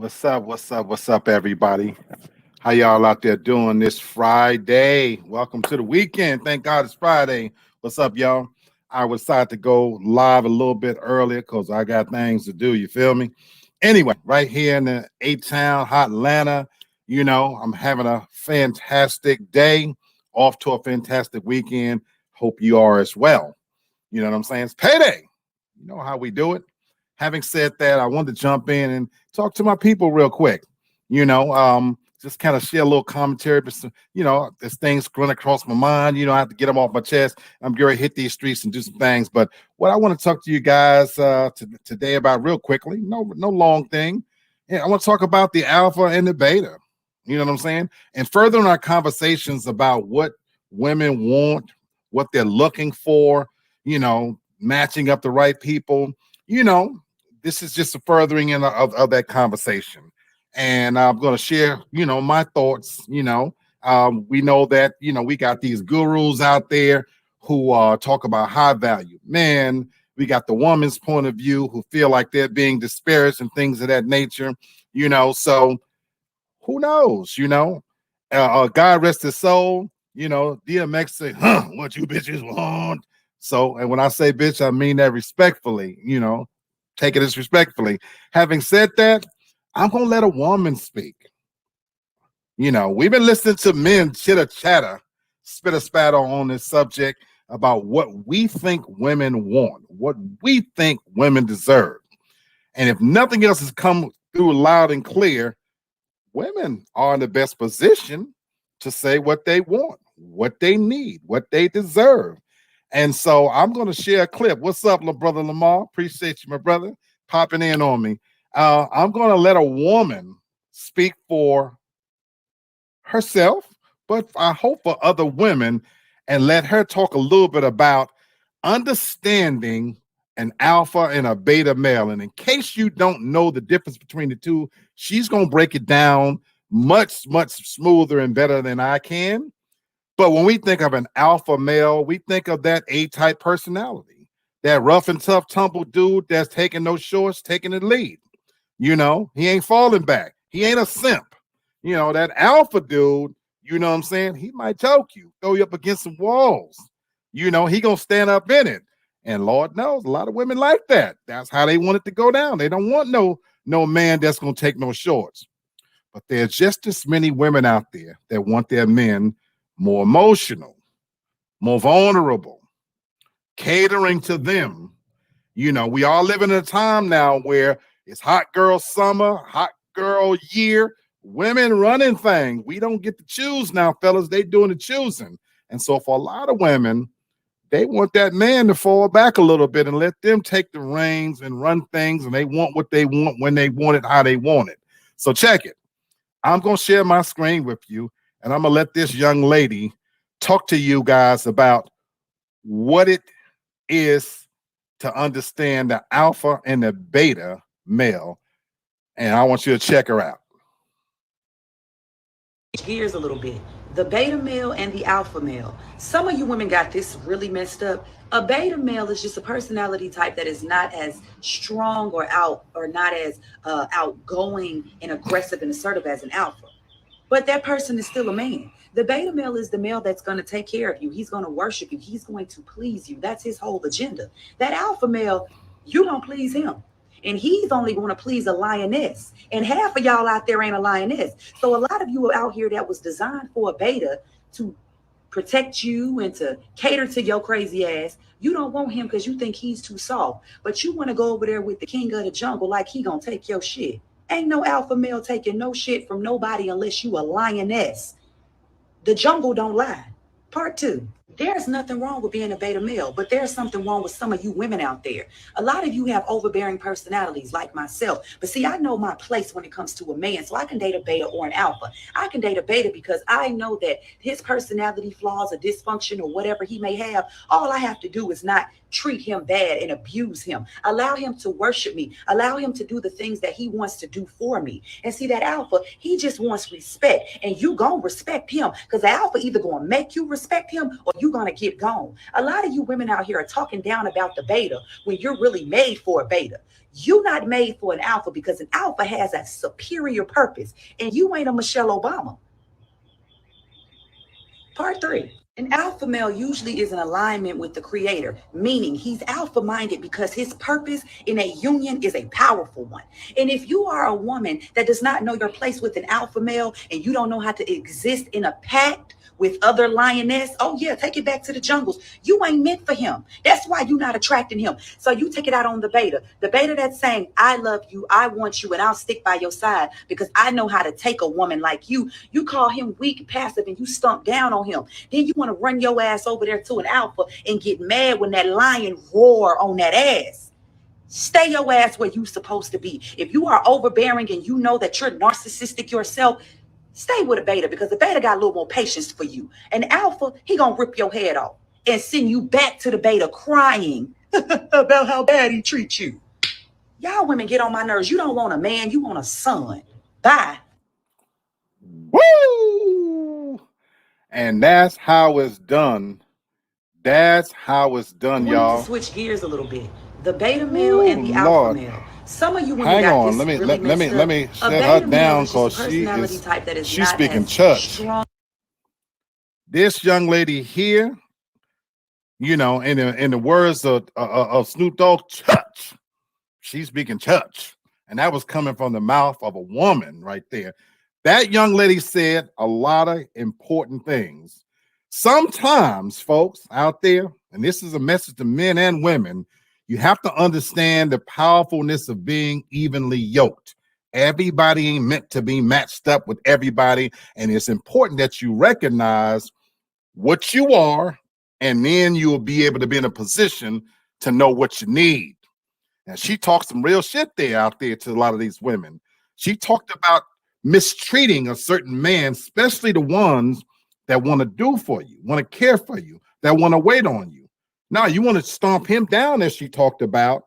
What's up? What's up? What's up, everybody? How y'all out there doing this Friday? Welcome to the weekend. Thank God it's Friday. What's up, y'all? I was decided to go live a little bit earlier because I got things to do. You feel me? Anyway, right here in the A Town, hot Atlanta. I'm having a fantastic day, off to a fantastic weekend. Hope you are as well. You know what I'm saying? It's payday. You know how we do it. Having said that, I wanted to jump in and talk to my people real quick. Just kind of share a little commentary. But there's things running across my mind. I have to get them off my chest. I'm going to hit these streets and do some things. But what I want to talk to you guys today about real quickly, no long thing. Yeah, I want to talk about the alpha and the beta. You know what I'm saying? And furthering our conversations about what women want, what they're looking for, matching up the right people, you know, this is just a furthering of that conversation. And I'm going to share, my thoughts. We know that, we got these gurus out there who talk about high value. Man, we got the woman's point of view who feel like they're being disparaged and things of that nature, so who knows, God rest his soul, DMX say, what you bitches want. So, and when I say bitch, I mean that respectfully, take it as respectfully. Having said that, I'm going to let a woman speak. We've been listening to men chitter chatter, spit a spatter on this subject about what we think women want, what we think women deserve. And if nothing else has come through loud and clear, women are in the best position to say what they want, what they need, what they deserve. And so I'm going to share a clip. What's up, brother Lamar? Appreciate you, my brother, popping in on me. I'm going to let a woman speak for herself, but I hope for other women, and let her talk a little bit about understanding an alpha and a beta male. And in case you don't know the difference between the two, she's going to break it down much, much smoother and better than I can. But when we think of an alpha male, we think of that A-type personality, that rough and tough tumble dude that's taking no shorts, taking the lead. He ain't falling back. He ain't a simp. That alpha dude, you know what I'm saying? He might choke you, throw you up against some walls. He gonna stand up in it. And Lord knows, a lot of women like that. That's how they want it to go down. They don't want no man that's gonna take no shorts. But there's just as many women out there that want their men more emotional, more vulnerable, catering to them. We all live in a time now where it's hot girl summer, hot girl year, women running things. We don't get to choose now, fellas. They doing the choosing. And so for a lot of women, they want that man to fall back a little bit and let them take the reins and run things. And they want what they want when they want it, how they want it. So check it. I'm going to share my screen with you, and I'm going to let this young lady talk to you guys about what it is to understand the alpha and the beta male. And I want you to check her out. Gears a little bit. The beta male and the alpha male. Some of you women got this really messed up. A beta male is just a personality type that is not as strong or not as outgoing and aggressive and assertive as an alpha. But that person is still a man. The beta male is the male that's going to take care of you. He's going to worship you. He's going to please you. That's his whole agenda. That alpha male, you don't please him. And he's only going to please a lioness. And half of y'all out there ain't a lioness. So a lot of you are out here that was designed for a beta to protect you and to cater to your crazy ass. You don't want him because you think he's too soft. But you want to go over there with the king of the jungle like he going to take your shit. Ain't no alpha male taking no shit from nobody unless you a lioness. The jungle don't lie. Part 2. There's nothing wrong with being a beta male, but there's something wrong with some of you women out there. A lot of you have overbearing personalities like myself. But see, I know my place when it comes to a man, so I can date a beta or an alpha. I can date a beta because I know that his personality flaws or dysfunction or whatever he may have, all I have to do is not treat him bad and abuse him. Allow him to worship me. Allow him to do the things that he wants to do for me. And see, that alpha, he just wants respect. And you gonna respect him, because the alpha either gonna make you respect him or you gonna get gone. A lot of you women out here are talking down about the beta when you're really made for a beta. You're not made for an alpha, because an alpha has a superior purpose, and you ain't a Michelle Obama. Part 3. An alpha male usually is in alignment with the creator, meaning he's alpha minded because his purpose in a union is a powerful one. And if you are a woman that does not know your place with an alpha male, and you don't know how to exist in a pact with other lioness, oh yeah, take it back to the jungles. You ain't meant for him. That's why you're not attracting him. So you take it out on the beta. The beta that's saying, I love you, I want you, and I'll stick by your side because I know how to take a woman like you. You call him weak, passive, and you stomp down on him. Then you want to run your ass over there to an alpha and get mad when that lion roar on that ass. Stay your ass where you supposed to be. If you are overbearing and you know that you're narcissistic yourself, stay with a beta, because the beta got a little more patience for you. And alpha, he gonna rip your head off and send you back to the beta crying about how bad he treats you. Y'all women get on my nerves. You don't want a man, you want a son. Bye. Woo! And that's how it's done. That's how it's done, We need to y'all. switch gears a little bit. The beta male and the alpha Lord. male. Some of you women Hang got on, this let me really let me messed let up. me A shut beta her male down, is just a because personality type that is she's not speaking as church. strong. This young lady here, you know, in the words of Snoop Dogg, church. She's speaking church, and that was coming from the mouth of a woman right there. That young lady said a lot of important things. Sometimes, folks out there, and this is a message to men and women, you have to understand the powerfulness of being evenly yoked. Everybody ain't meant to be matched up with everybody, and it's important that you recognize what you are, and then you'll be able to be in a position to know what you need. And she talked some real shit there out there to a lot of these women. She talked about mistreating a certain man, especially the ones that want to do for you, want to care for you, that want to wait on you. Now you want to stomp him down, as she talked about,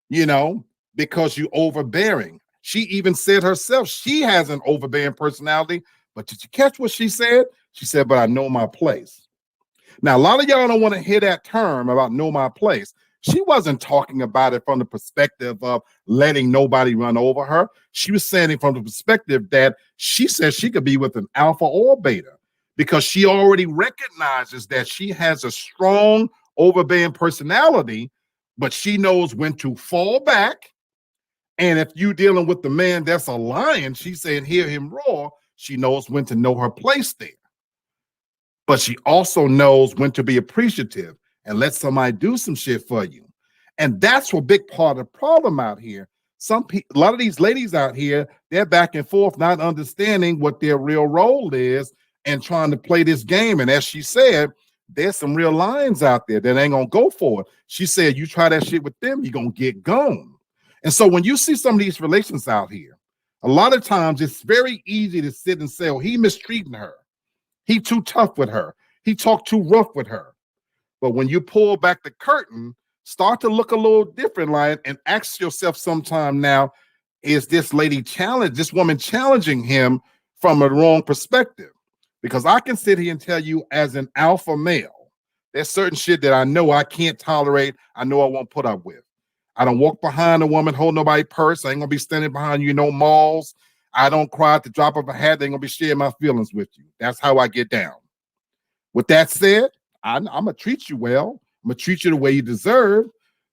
you know, because you overbearing. She even said herself, she has an overbearing personality. But did you catch what she said? She said, but I know my place. Now, a lot of y'all don't want to hear that term about know my place. She wasn't talking about it from the perspective of letting nobody run over her. She was saying it from the perspective that she says she could be with an alpha or beta, because she already recognizes that she has a strong overbearing personality, but she knows when to fall back. And if you dealing with the man that's a lion, she's saying hear him roar, she knows when to know her place there. But she also knows when to be appreciative and let somebody do some shit for you. And that's a big part of the problem out here. Some people, a lot of these ladies out here, they're back and forth, not understanding what their real role is and trying to play this game. And as she said, there's some real lions out there that ain't gonna go for it. She said, you try that shit with them, you're gonna get gone. And so when you see some of these relations out here, a lot of times it's very easy to sit and say, oh, he mistreating her. He too tough with her. He talked too rough with her. But when you pull back the curtain, start to look a little different, Lion, and ask yourself sometime now, is this woman challenging him from a wrong perspective? Because I can sit here and tell you, as an alpha male, there's certain shit that I know I can't tolerate. I know I won't put up with. I don't walk behind a woman, hold nobody purse. I ain't gonna be standing behind you, no malls. I don't cry at the drop of a hat. They ain't gonna be sharing my feelings with you. That's how I get down. With that said, I'm gonna treat you well. I'm gonna treat you the way you deserve.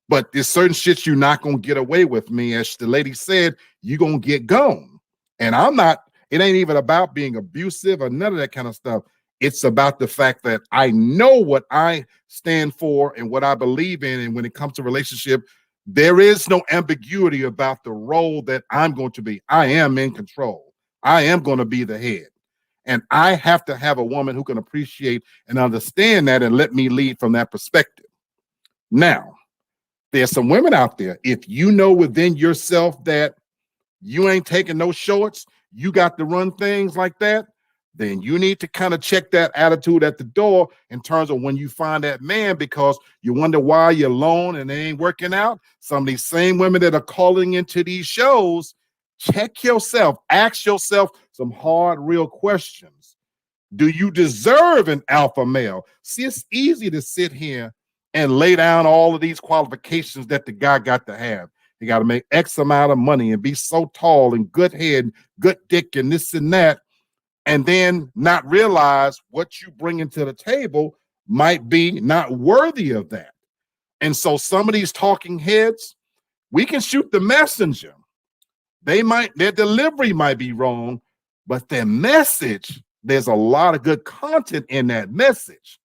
But there's certain shit you're not gonna get away with me. As the lady said, you're gonna get gone. And I'm not, it ain't even about being abusive or none of that kind of stuff. It's about the fact that I know what I stand for and what I believe in. And when it comes to relationship, there is no ambiguity about the role that I'm going to be. I am in control. I am going to be the head. And I have to have a woman who can appreciate and understand that and let me lead from that perspective. Now, there's some women out there, if you know within yourself that you ain't taking no shorts, you got to run things like that, then you need to kind of check that attitude at the door in terms of when you find that man, because you wonder why you're alone and it ain't working out. Some of these same women that are calling into these shows, check yourself, ask yourself some hard, real questions. Do you deserve an alpha male? See, it's easy to sit here and lay down all of these qualifications that the guy got to have. You got to make X amount of money and be so tall and good head, good dick, and this and that, and then not realize what you bring into the table might be not worthy of that. And so some of these talking heads, we can shoot the messenger. Their delivery might be wrong, but their message, there's a lot of good content in that message.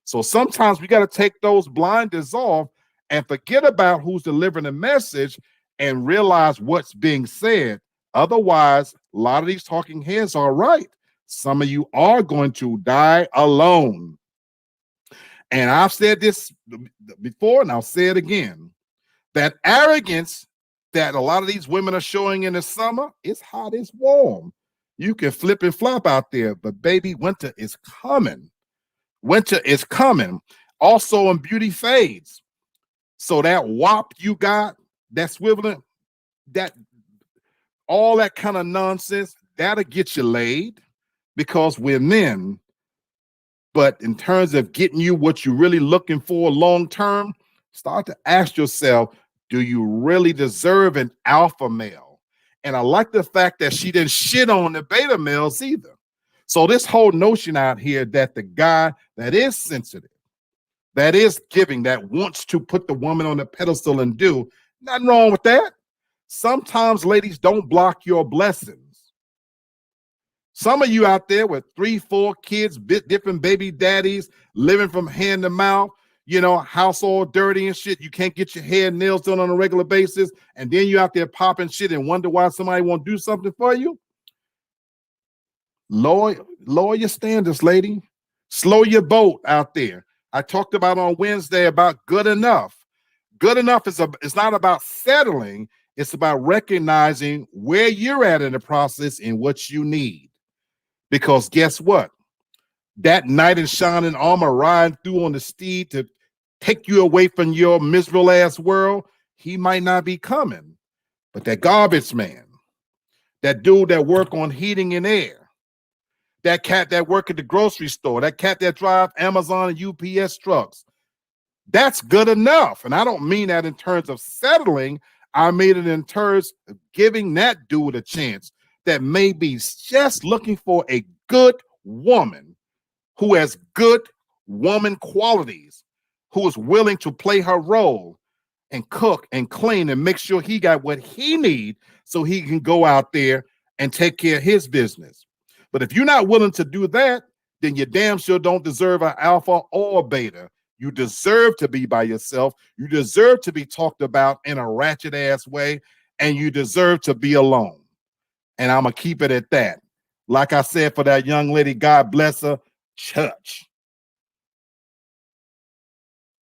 So sometimes we got to take those blinders off and forget about who's delivering the message and realize what's being said. Otherwise, a lot of these talking heads are right. Some of you are going to die alone. And I've said this before, and I'll say it again. That arrogance that a lot of these women are showing in the summer, it's hot, it's warm. You can flip and flop out there, but baby, winter is coming. Winter is coming. Also, in beauty fades. So that wop you got, that swiveling, that all that kind of nonsense, that'll get you laid because we're men. But in terms of getting you what you're really looking for long term, start to ask yourself, do you really deserve an alpha male? And I like the fact that she didn't shit on the beta males either. So this whole notion out here that the guy that is sensitive, that is giving, that wants to put the woman on the pedestal and do, nothing wrong with that. Sometimes ladies don't block your blessings. Some of you out there with 3, 4 kids, different baby daddies, living from hand to mouth, you know, house all dirty and shit. You can't get your hair and nails done on a regular basis. And then you out there popping shit and wonder why somebody won't do something for you. Lower your standards, lady. Slow your boat out there. I talked about on Wednesday about good enough. Good enough is it's not about settling. It's about recognizing where you're at in the process and what you need. Because guess what? That knight in shining armor riding through on the steed to take you away from your miserable ass world, he might not be coming. But that garbage man, that dude that work on heating and air, that cat that work at the grocery store, that cat that drive Amazon and UPS trucks, that's good enough. And I don't mean that in terms of settling. I mean it in terms of giving that dude a chance that may be just looking for a good woman who has good woman qualities, who is willing to play her role and cook and clean and make sure he got what he needs so he can go out there and take care of his business. But if you're not willing to do that, then you damn sure don't deserve an alpha or a beta. You deserve to be by yourself. You deserve to be talked about in a ratchet ass way, and you deserve to be alone. And I'm going to keep it at that. Like I said, for that young lady, God bless her, church.